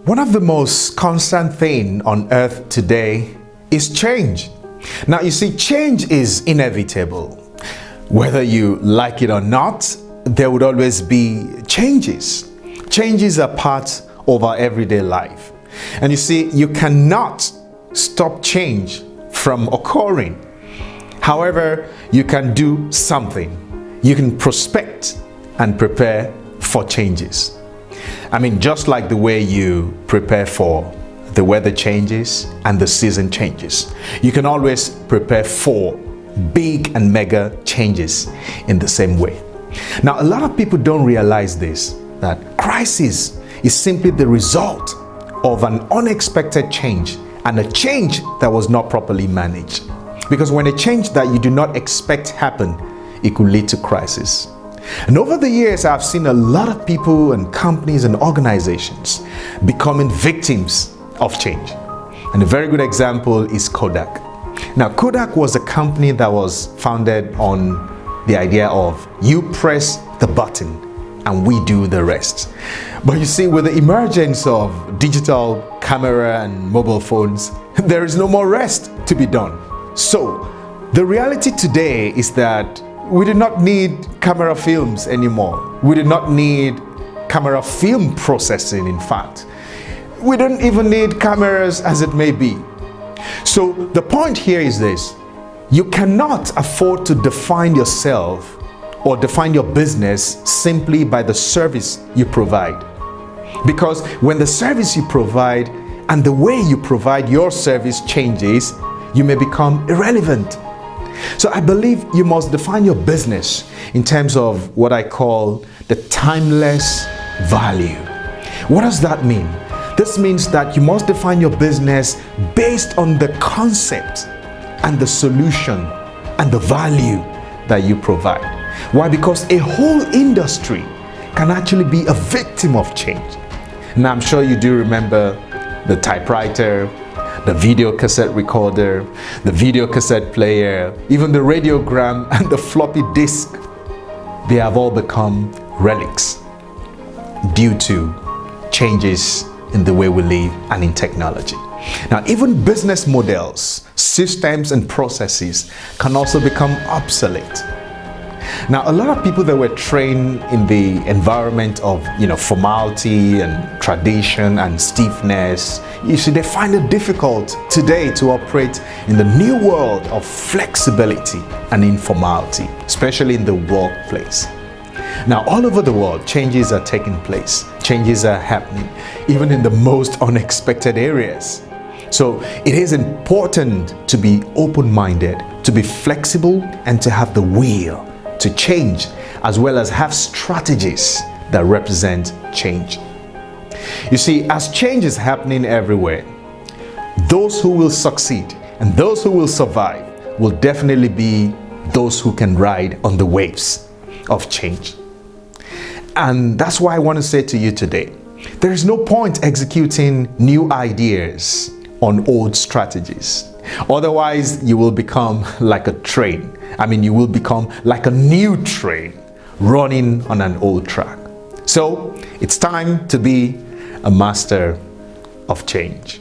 One of the most constant things on earth today is change. Now, you see, change is inevitable. Whether you like it or not, there would always be changes. Changes are part of our everyday life. And you see, you cannot stop change from occurring. However, you can do something. You can prospect and prepare for changes. I mean, just like the way you prepare for the weather changes and the season changes, you can always prepare for big and mega changes in the same way. Now, a lot of people don't realize this, that crisis is simply the result of an unexpected change and a change that was not properly managed. Because when a change that you do not expect happen, it could lead to crisis. And over the years, I've seen a lot of people and companies and organizations becoming victims of change. And a very good example is Kodak. Now, Kodak was a company that was founded on the idea of you press the button and we do the rest. But you see, with the emergence of digital camera and mobile phones, there is no more rest to be done. So, the reality today is that we do not need camera films anymore. We do not need camera film processing, in fact. We don't even need cameras as it may be. So the point here is this: you cannot afford to define yourself or define your business simply by the service you provide. Because when the service you provide and the way you provide your service changes, you may become irrelevant. So I believe you must define your business in terms of what I call the timeless value. What does that mean? This means that you must define your business based on the concept and the solution and the value that you provide. Why? Because a whole industry can actually be a victim of change. Now, I'm sure you do remember the typewriter, the video cassette recorder, the video cassette player, even the radiogram and the floppy disk. They have all become relics due to changes in the way we live and in technology. Now, even business models, systems and processes can also become obsolete. Now, a lot of people that were trained in the environment of, formality and tradition and stiffness, you see, they find it difficult today to operate in the new world of flexibility and informality, especially in the workplace. Now, all over the world, changes are taking place. Changes are happening, even in the most unexpected areas. So it is important to be open-minded, to be flexible, and to have the will to change, as well as have strategies that represent change. You see, as change is happening everywhere, those who will succeed and those who will survive will definitely be those who can ride on the waves of change. And that's why I want to say to you today, there is no point executing new ideas on old strategies. Otherwise, you will become like a train. You will become like a new train running on an old track. So, it's time to be a master of change.